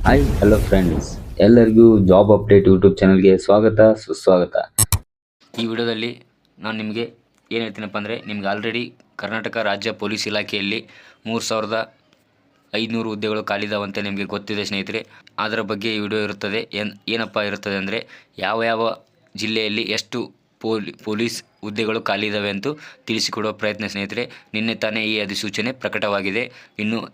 Hi hello friends, ಎಲ್ಲರಿಗೂ job update YouTube ಚಾನಲ್ಗೆ ಸ್ವಾಗತ ಸುಸ್ವಾಗತ. ಈ ವಿಡಿಯೋದಲ್ಲಿ ನಾನು ನಿಮಗೆ ಏನು ಹೇಳ್ತೀನಪ್ಪ ಅಂದರೆ, ನಿಮ್ಗೆ ಆಲ್ರೆಡಿ ಕರ್ನಾಟಕ ರಾಜ್ಯ ಪೊಲೀಸ್ ಇಲಾಖೆಯಲ್ಲಿ 3500 ಹುದ್ದೆಗಳು ಖಾಲಿದಾವಂತೆ ನಿಮಗೆ ಗೊತ್ತಿದೆ ಸ್ನೇಹಿತರೆ. ಅದರ ಬಗ್ಗೆ ಈ ವಿಡಿಯೋ ಇರುತ್ತದೆ. ಏನಪ್ಪ ಇರುತ್ತದೆ ಅಂದರೆ, ಯಾವ ಜಿಲ್ಲೆಯಲ್ಲಿ ಎಷ್ಟು ಪೊಲೀಸ್ ಹುದ್ದೆಗಳು ಖಾಲಿ ಇದ್ದಾವೆ ಅಂತೂ ತಿಳಿಸಿಕೊಡುವ ಪ್ರಯತ್ನ ಸ್ನೇಹಿತರೆ. ನಿನ್ನೆ ತಾನೇ ಈ ಅಧಿಸೂಚನೆ ಪ್ರಕಟವಾಗಿದೆ.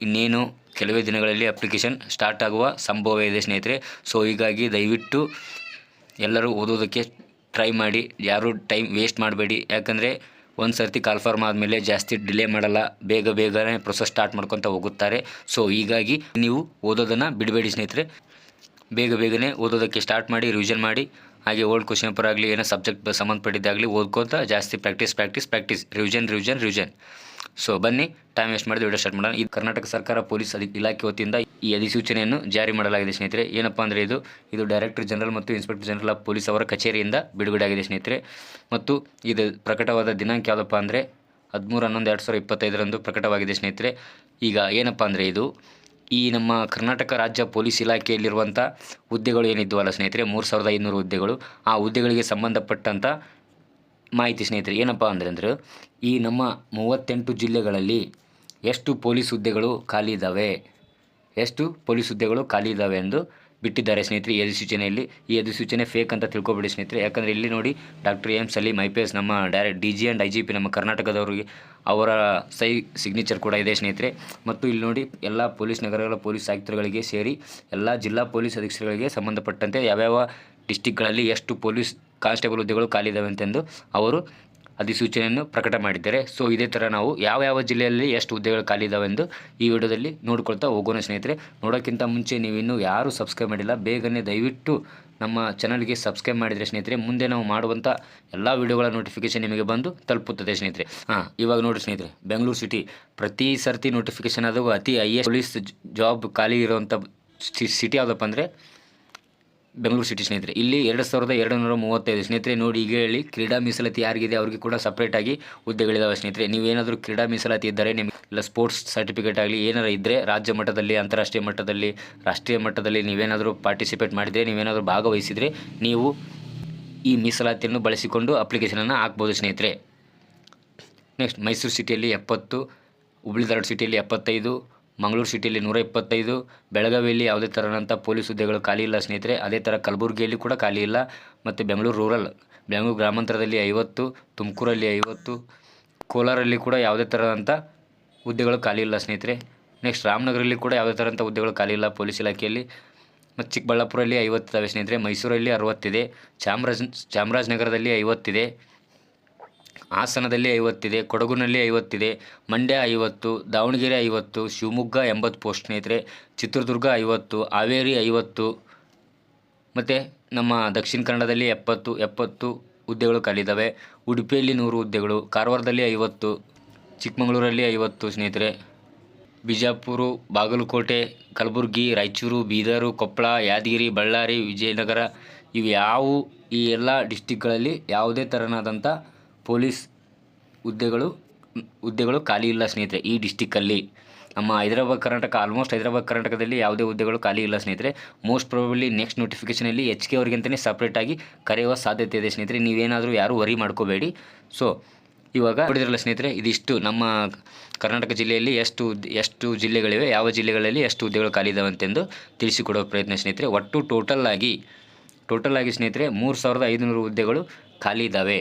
ಇನ್ನೇನು ಕೆಲವೇ ದಿನಗಳಲ್ಲಿ ಅಪ್ಲಿಕೇಶನ್ ಸ್ಟಾರ್ಟ್ ಆಗುವ ಸಂಭವ ಇದೆ ಸ್ನೇಹಿತರೆ. ಸೊ ಹೀಗಾಗಿ ದಯವಿಟ್ಟು ಎಲ್ಲರೂ ಓದೋದಕ್ಕೆ ಟ್ರೈ ಮಾಡಿ, ಯಾರೂ ಟೈಮ್ ವೇಸ್ಟ್ ಮಾಡಬೇಡಿ. ಯಾಕಂದರೆ ಒಂದು ಸರ್ತಿ ಕಾಲ್ಫಾರ್ಮ್ ಆದಮೇಲೆ ಜಾಸ್ತಿ ಡಿಲೇ ಮಾಡಲ್ಲ, ಬೇಗನೆ ಪ್ರೊಸೆಸ್ ಸ್ಟಾರ್ಟ್ ಮಾಡ್ಕೊತ ಹೋಗುತ್ತಾರೆ. ಸೊ ಹೀಗಾಗಿ ನೀವು ಓದೋದನ್ನು ಬಿಡಬೇಡಿ ಸ್ನೇಹಿತರೆ. ಬೇಗನೆ ಓದೋದಕ್ಕೆ ಸ್ಟಾರ್ಟ್ ಮಾಡಿ, ರಿವಿಷನ್ ಮಾಡಿ. ಹಾಗೆ ಓಲ್ಡ್ ಕ್ವಶನ್ ಪೇಪರ್ ಆಗಲಿ, ಏನೋ ಸಬ್ಜೆಕ್ಟ್ ಸಂಬಂಧಪಟ್ಟಿದ್ದಾಗಲಿ ಓದ್ಕೊತ ಜಾಸ್ತಿ ಪ್ರಾಕ್ಟೀಸ್, ರಿವಿಷನ್. ಸೊ ಬನ್ನಿ, ಟೈಮ್ ವೇಸ್ಟ್ ಮಾಡಿದ್ರೆ ವಿಡಿಯೋ ಸ್ಟಾರ್ಟ್ ಮಾಡೋಣ. ಈ ಕರ್ನಾಟಕ ಸರ್ಕಾರ ಪೊಲೀಸ್ ಇಲಾಖೆ ವತಿಯಿಂದ ಈ ಅಧಿಸೂಚನೆಯನ್ನು ಜಾರಿ ಮಾಡಲಾಗಿದೆ ಸ್ನೇಹಿತರೆ. ಏನಪ್ಪ ಅಂದರೆ ಇದು ಡೈರೆಕ್ಟರ್ ಜನರಲ್ ಮತ್ತು ಇನ್ಸ್ಪೆಕ್ಟರ್ ಜನರಲ್ ಆಫ್ ಪೊಲೀಸ್ ಅವರ ಕಚೇರಿಯಿಂದ ಬಿಡುಗಡೆ ಆಗಿದೆ ಸ್ನೇಹಿತರೆ. ಮತ್ತು ಇದು ಪ್ರಕಟವಾದ ದಿನಾಂಕ ಯಾವುದಪ್ಪ ಅಂದರೆ 13/11/2025 ಪ್ರಕಟವಾಗಿದೆ ಸ್ನೇಹಿತರೆ. ಈಗ ಏನಪ್ಪ ಅಂದರೆ ಈ ನಮ್ಮ ಕರ್ನಾಟಕ ರಾಜ್ಯ ಪೊಲೀಸ್ ಇಲಾಖೆಯಲ್ಲಿರುವಂಥ ಹುದ್ದೆಗಳು ಏನಿದ್ವಲ್ಲ ಸ್ನೇಹಿತರೆ, 3500 ಹುದ್ದೆಗಳು, ಆ ಹುದ್ದೆಗಳಿಗೆ ಸಂಬಂಧಪಟ್ಟಂಥ ಮಾಹಿತಿ ಸ್ನೇಹಿತರೆ. ಏನಪ್ಪ ಅಂದರೆ ಈ ನಮ್ಮ 38 ಜಿಲ್ಲೆಗಳಲ್ಲಿ ಎಷ್ಟು ಪೊಲೀಸ್ ಹುದ್ದೆಗಳು ಖಾಲಿ ಇದ್ದಾವೆ ಎಂದು ಬಿಟ್ಟಿದ್ದಾರೆ ಸ್ನೇಹಿತರೆ ಈ ಅಧಿಸೂಚನೆಯಲ್ಲಿ. ಈ ಅಧಿಸೂಚನೆ ಫೇಕ್ ಅಂತ ತಿಳ್ಕೊಬೇಡಿ ಸ್ನೇಹಿತರೆ. ಯಾಕಂದರೆ ಇಲ್ಲಿ ನೋಡಿ, ಡಾಕ್ಟರ್ ಎಂ ಸಲೀಂ IPS ನಮ್ಮ ಡೈರೆಕ್ಟ್ DG ಆ್ಯಂಡ್ IGP ನಮ್ಮ ಕರ್ನಾಟಕದವರಿಗೆ ಅವರ ಸಿಗ್ನೇಚರ್ ಕೂಡ ಇದೆ ಸ್ನೇಹಿತರೆ. ಮತ್ತು ಇಲ್ಲಿ ನೋಡಿ, ಎಲ್ಲ ಪೊಲೀಸ್ ನಗರಗಳ ಪೊಲೀಸ್ ಆಯುಕ್ತರುಗಳಿಗೆ ಸೇರಿ ಎಲ್ಲ ಜಿಲ್ಲಾ ಪೊಲೀಸ್ ಅಧೀಕ್ಷಕರಿಗೆ ಸಂಬಂಧಪಟ್ಟಂತೆ ಯಾವ್ಯಾವ ಡಿಸ್ಟಿಕ್ಗಳಲ್ಲಿ ಎಷ್ಟು ಪೊಲೀಸ್ ಕಾನ್ಸ್ಟೇಬಲ್ ಹುದ್ದೆಗಳು ಖಾಲಿ ಇದ್ದಾವೆ ಅಂತಂದು ಅವರು ಅಧಿಸೂಚನೆಯನ್ನು ಪ್ರಕಟ ಮಾಡಿದ್ದಾರೆ. ಸೊ ಇದೇ ಥರ ನಾವು ಯಾವ ಜಿಲ್ಲೆಯಲ್ಲಿ ಎಷ್ಟು ಹುದ್ದೆಗಳು ಖಾಲಿ ಇದ್ದಾವೆಂದು ಈ ವಿಡಿಯೋದಲ್ಲಿ ನೋಡ್ಕೊಳ್ತಾ ಹೋಗೋಣ ಸ್ನೇಹಿತರೆ. ನೋಡೋಕ್ಕಿಂತ ಮುಂಚೆ ನೀವಿನ್ನೂ ಯಾರೂ ಸಬ್ಸ್ಕ್ರೈಬ್ ಮಾಡಿಲ್ಲ, ಬೇಗನೆ ದಯವಿಟ್ಟು ನಮ್ಮ ಚಾನಲ್ಗೆ ಸಬ್ಸ್ಕ್ರೈಬ್ ಮಾಡಿದರೆ ಸ್ನೇಹಿತರೆ, ಮುಂದೆ ನಾವು ಮಾಡುವಂಥ ಎಲ್ಲ ವಿಡಿಯೋಗಳ ನೋಟಿಫಿಕೇಷನ್ ನಿಮಗೆ ಬಂದು ತಲುಪುತ್ತದೆ ಸ್ನೇಹಿತರೆ. ಇವಾಗ ನೋಡಿ ಸ್ನೇಹಿತರೆ, ಬೆಂಗಳೂರು ಸಿಟಿ ಪ್ರತಿ ಸರ್ತಿ ನೋಟಿಫಿಕೇಷನ್ ಅದು ಅತಿ ಹೈಯೆಸ್ಟ್ ಪೊಲೀಸ್ ಜಾಬ್ ಖಾಲಿ ಇರುವಂಥ ಸಿಟಿ ಯಾವುದಪ್ಪ ಅಂದರೆ ಬೆಂಗಳೂರು ಸಿಟಿ ಸ್ನೇಹಿತರೆ. ಇಲ್ಲಿ 2235 ಸ್ನೇಹಿತರೆ. ನೋಡಿ, ಈಗ ಹೇಳಿ, ಕ್ರೀಡಾ ಮೀಸಲಾತಿ ಯಾರಿಗಿದೆ ಅವ್ರಿಗೆ ಕೂಡ ಸಪ್ರೇಟಾಗಿ ಹುದ್ದೆಗಳಿದಾವೆ ಸ್ನೇಹಿತರೆ. ನೀವೇನಾದರೂ ಕ್ರೀಡಾ ಮೀಸಲಾತಿ ಇದ್ದರೆ, ನಿಮಗೆ ಇಲ್ಲ ಸ್ಪೋರ್ಟ್ಸ್ ಸರ್ಟಿಫಿಕೇಟ್ ಆಗಲಿ ಏನಾರು ಇದ್ದರೆ, ರಾಜ್ಯ ಮಟ್ಟದಲ್ಲಿ, ಅಂತಾರಾಷ್ಟ್ರೀಯ ಮಟ್ಟದಲ್ಲಿ, ರಾಷ್ಟ್ರೀಯ ಮಟ್ಟದಲ್ಲಿ ನೀವೇನಾದರೂ ಪಾರ್ಟಿಸಿಪೇಟ್ ಮಾಡಿದರೆ, ನೀವೇನಾದರೂ ಭಾಗವಹಿಸಿದರೆ, ನೀವು ಈ ಮೀಸಲಾತಿಯನ್ನು ಬಳಸಿಕೊಂಡು ಅಪ್ಲಿಕೇಶನನ್ನು ಹಾಕ್ಬೋದು ಸ್ನೇಹಿತರೆ. ನೆಕ್ಸ್ಟ್, ಮೈಸೂರು ಸಿಟಿಯಲ್ಲಿ 70, ಹುಬ್ಳಿ ಧಾರವಾಡ ಸಿಟಿಯಲ್ಲಿ 75, ಮಂಗಳೂರು ಸಿಟಿಯಲ್ಲಿ 125, ಬೆಳಗಾವಿಯಲ್ಲಿ ಯಾವುದೇ ಥರದಂಥ ಪೊಲೀಸ್ ಹುದ್ದೆಗಳು ಖಾಲಿ ಇಲ್ಲ ಸ್ನೇಹಿತರೆ. ಅದೇ ಥರ ಕಲಬುರಗಿಯಲ್ಲಿ ಕೂಡ ಖಾಲಿ ಇಲ್ಲ. ಮತ್ತು ಬೆಂಗಳೂರು ಗ್ರಾಮಾಂತರದಲ್ಲಿ 50, ತುಮಕೂರಲ್ಲಿ 50, ಕೋಲಾರಲ್ಲಿ ಕೂಡ ಯಾವುದೇ ಥರದಂಥ ಹುದ್ದೆಗಳು ಖಾಲಿ ಇಲ್ಲ ಸ್ನೇಹಿತರೆ. ನೆಕ್ಸ್ಟ್, ರಾಮನಗರಲ್ಲಿ ಕೂಡ ಯಾವುದೇ ಥರದಂಥ ಹುದ್ದೆಗಳು ಖಾಲಿ ಇಲ್ಲ ಪೊಲೀಸ್ ಇಲಾಖೆಯಲ್ಲಿ. ಮತ್ತು ಚಿಕ್ಕಬಳ್ಳಾಪುರಲ್ಲಿ 50 ಇದ್ದಾವೆ ಸ್ನೇಹಿತರೆ. ಮೈಸೂರಲ್ಲಿ 60 ಇದೆ. ಚಾಮರಾಜನಗರದಲ್ಲಿ 50 ಇದೆ. ಹಾಸನದಲ್ಲಿ 50 ಇದೆ. ಕೊಡಗುನಲ್ಲಿ 50 ಇದೆ. ಮಂಡ್ಯ 50, ದಾವಣಗೆರೆ 50, ಶಿವಮೊಗ್ಗ 80 ಪೋಸ್ಟ್ ಸ್ನೇಹಿತರೆ. ಚಿತ್ರದುರ್ಗ 50, ಹಾವೇರಿ 50, ಮತ್ತು ನಮ್ಮ ದಕ್ಷಿಣ ಕನ್ನಡದಲ್ಲಿ 70 ಹುದ್ದೆಗಳು ಖಾಲಿದ್ದಾವೆ. ಉಡುಪಿಯಲ್ಲಿ 100 ಹುದ್ದೆಗಳು, ಕಾರವಾರದಲ್ಲಿ 50, ಚಿಕ್ಕಮಗಳೂರಲ್ಲಿ 50 ಸ್ನೇಹಿತರೆ. ಬಿಜಾಪುರ, ಬಾಗಲಕೋಟೆ, ಕಲಬುರಗಿ, ರಾಯಚೂರು, ಬೀದರು, ಕೊಪ್ಪಳ, ಯಾದಗಿರಿ, ಬಳ್ಳಾರಿ, ವಿಜಯನಗರ ಈ ಎಲ್ಲ ಡಿಸ್ಟಿಕ್ಗಳಲ್ಲಿ ಯಾವುದೇ ಥರನಾದಂಥ ಪೊಲೀಸ್ ಹುದ್ದೆಗಳು ಖಾಲಿ ಇಲ್ಲ ಸ್ನೇಹಿತರೆ. ಈ ಡಿಸ್ಟಿಕ್ಕಲ್ಲಿ ನಮ್ಮ ಆಲ್ಮೋಸ್ಟ್ ಹೈದರಾಬಾದ್ ಕರ್ನಾಟಕದಲ್ಲಿ ಯಾವುದೇ ಹುದ್ದೆಗಳು ಖಾಲಿ ಇಲ್ಲ ಸ್ನೇಹಿತರೆ. ಮೋಸ್ಟ್ ಪ್ರಾಬಬ್ಲಿ ನೆಕ್ಸ್ಟ್ ನೋಟಿಫಿಕೇಷನಲ್ಲಿ HK ಅವ್ರಿಗಂತಲೇ ಸಪ್ರೇಟಾಗಿ ಕರೆಯುವ ಸಾಧ್ಯತೆ ಇದೆ ಸ್ನೇಹಿತರೆ. ನೀವೇನಾದರೂ ಯಾರೂ ವರಿ ಮಾಡ್ಕೋಬೇಡಿ. ಸೊ ಇವಾಗ ನೋಡಿದ್ರಲ್ಲ ಸ್ನೇಹಿತರೆ, ಇದಿಷ್ಟು ನಮ್ಮ ಕರ್ನಾಟಕ ಜಿಲ್ಲೆಯಲ್ಲಿ ಎಷ್ಟು ಜಿಲ್ಲೆಗಳಿವೆ, ಯಾವ ಜಿಲ್ಲೆಗಳಲ್ಲಿ ಎಷ್ಟು ಹುದ್ದೆಗಳು ಖಾಲಿ ಇದ್ದಾವೆ ಅಂತೆಂದು ತಿಳಿಸಿಕೊಡೋ ಪ್ರಯತ್ನ ಸ್ನೇಹಿತರೆ. ಒಟ್ಟು ಟೋಟಲ್ ಆಗಿ ಸ್ನೇಹಿತರೆ 3500 ಹುದ್ದೆಗಳು ಖಾಲಿ ಇದ್ದಾವೆ.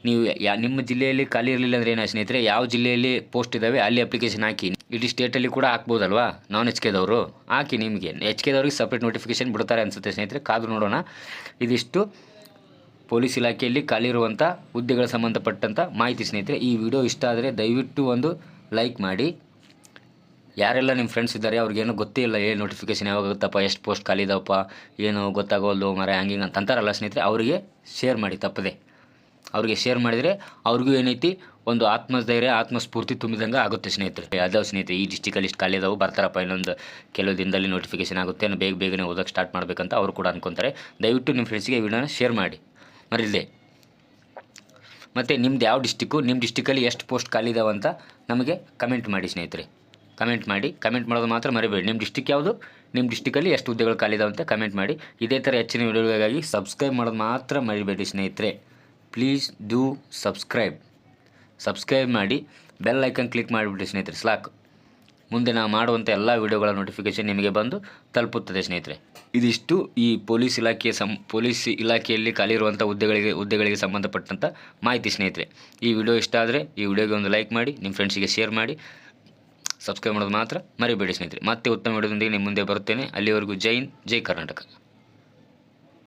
ನೀವು ನಿಮ್ಮ ಜಿಲ್ಲೆಯಲ್ಲಿ ಖಾಲಿ ಇರಲಿಲ್ಲ ಅಂದರೆ ಏನೋ ಸ್ನೇಹಿತರೆ, ಯಾವ ಜಿಲ್ಲೆಯಲ್ಲಿ ಪೋಸ್ಟ್ ಇದ್ದಾವೆ ಅಲ್ಲಿ ಅಪ್ಲಿಕೇಶನ್ ಹಾಕಿ. ಇಡೀ ಸ್ಟೇಟಲ್ಲಿ ಕೂಡ ಹಾಕ್ಬೋದಲ್ವಾ, ನಾನ್ HK ದವರು ಹಾಕಿ. ನಿಮಗೆ HK ದವ್ರಿಗೆ ಸಪ್ರೇಟ್ ನೋಟಿಫಿಕೇಶನ್ ಬಿಡ್ತಾರೆ ಅನಿಸುತ್ತೆ ಸ್ನೇಹಿತರೆ, ಕಾದು ನೋಡೋಣ. ಇದಿಷ್ಟು ಪೊಲೀಸ್ ಇಲಾಖೆಯಲ್ಲಿ ಖಾಲಿ ಇರುವಂಥ ಹುದ್ದೆಗಳ ಸಂಬಂಧಪಟ್ಟಂಥ ಮಾಹಿತಿ ಸ್ನೇಹಿತರೆ. ಈ ವಿಡಿಯೋ ಇಷ್ಟ ಆದರೆ ದಯವಿಟ್ಟು ಒಂದು ಲೈಕ್ ಮಾಡಿ. ಯಾರೆಲ್ಲ ನಿಮ್ಮ ಫ್ರೆಂಡ್ಸ್ ಇದ್ದಾರೆ ಅವ್ರಿಗೇನು ಗೊತ್ತೇ ಇಲ್ಲ, ನೋಟಿಫಿಕೇಶನ್ ಯಾವಾಗ ಆಗುತ್ತಪ್ಪ, ಎಷ್ಟು ಪೋಸ್ಟ್ ಖಾಲಿ ಇದಾವಪ್ಪ, ಏನು ಗೊತ್ತಾಗೋಲ್ದು ಹಂಗಿಂಗೆ ಅಂತಾರಲ್ಲ ಸ್ನೇಹಿತರೆ, ಅವರಿಗೆ ಶೇರ್ ಮಾಡಿ. ತಪ್ಪದೆ ಅವ್ರಿಗೆ ಶೇರ್ ಮಾಡಿದರೆ ಅವ್ರಿಗೂ ಏನೈತಿ, ಒಂದು ಆತ್ಮಧೈರ್ಯ, ಆತ್ಮಸ್ಫೂರ್ತಿ ತುಂಬಿದಂಗೆ ಆಗುತ್ತೆ ಸ್ನೇಹಿತರೆ. ಅದಾವ ಸ್ನೇಹಿತರೆ, ಈ ಡಿಸ್ಟಿಕಲ್ಲಿ ಇಷ್ಟು ಖಾಲಿ ಅದಾವು, ಬರ್ತಾರಪ್ಪ ಇನ್ನೊಂದು ಕೆಲವು ದಿನದಲ್ಲಿ ನೋಟಿಫಿಕೇಶನ್ ಆಗುತ್ತೆ, ಬೇಗನೆ ಓದೋಕ್ಕೆ ಸ್ಟಾರ್ಟ್ ಮಾಡಬೇಕಂತ ಅವರು ಕೂಡ ಅಂದ್ಕೊತಾರೆ. ದಯವಿಟ್ಟು ನಿಮ್ಮ ಫ್ರೆಂಡ್ಸ್ಗೆ ಈ ವಿಡಿಯೋನ ಶೇರ್ ಮಾಡಿ ಮರಿಲ್ದೆ. ಮತ್ತು ನಿಮ್ದು ಯಾವ ಡಿಸ್ಟಿಕ್ಕು, ನಿಮ್ಮ ಡಿಸ್ಟಿಕಲ್ಲಿ ಎಷ್ಟು ಪೋಸ್ಟ್ ಖಾಲಿ ಇದಾವಂತ ನಮಗೆ ಕಮೆಂಟ್ ಮಾಡಿ ಸ್ನೇಹಿತರೆ. ಕಮೆಂಟ್ ಮಾಡೋದು ಮಾತ್ರ ಮರಿಬೇಡಿ. ನಿಮ್ಮ ಡಿಸ್ಟಿಕ್ ಯಾವುದು, ನಿಮ್ಮ ಡಿಸ್ಟಿಕಲ್ಲಿ ಎಷ್ಟು ಹುದ್ದೆಗಳು ಖಾಲಿದಾವೆ ಅಂತ ಕಮೆಂಟ್ ಮಾಡಿ. ಇದೇ ಥರ ಹೆಚ್ಚಿನ ವಿಡಿಯೋಗಳಿಗಾಗಿ ಸಬ್ಸ್ಕ್ರೈಬ್ ಮಾಡೋದು ಮಾತ್ರ ಮರಿಬೇಡಿ ಸ್ನೇಹಿತರೆ. ಪ್ಲೀಸ್ ಡೂ ಸಬ್ಸ್ಕ್ರೈಬ್ ಮಾಡಿ, ಬೆಲ್ ಐಕನ್ ಕ್ಲಿಕ್ ಮಾಡಿಬಿಡಿ ಸ್ನೇಹಿತರೆ ಸಾಕು. ಮುಂದೆ ನಾವು ಮಾಡುವಂಥ ಎಲ್ಲ ವಿಡಿಯೋಗಳ ನೋಟಿಫಿಕೇಷನ್ ನಿಮಗೆ ಬಂದು ತಲುಪುತ್ತದೆ ಸ್ನೇಹಿತರೆ. ಇದಿಷ್ಟು ಈ ಪೊಲೀಸ್ ಇಲಾಖೆಯಲ್ಲಿ ಖಾಲಿ ಇರುವಂಥ ಹುದ್ದೆಗಳಿಗೆ ಸಂಬಂಧಪಟ್ಟಂಥ ಮಾಹಿತಿ ಸ್ನೇಹಿತರೆ. ಈ ವಿಡಿಯೋ ಇಷ್ಟ ಆದರೆ ಈ ವಿಡಿಯೋಗೆ ಒಂದು ಲೈಕ್ ಮಾಡಿ, ನಿಮ್ಮ ಫ್ರೆಂಡ್ಸಿಗೆ ಶೇರ್ ಮಾಡಿ, ಸಬ್ಸ್ಕ್ರೈಬ್ ಮಾಡೋದು ಮಾತ್ರ ಮರಿಬೇಡಿ ಸ್ನೇಹಿತರೆ. ಮತ್ತೆ ಉತ್ತಮ ವಿಡಿಯೋದೊಂದಿಗೆ ನಿಮ್ಮ ಮುಂದೆ ಬರುತ್ತೇನೆ. ಅಲ್ಲಿವರೆಗೂ ಜೈ ಹಿಂದ್, ಜೈ ಕರ್ನಾಟಕ.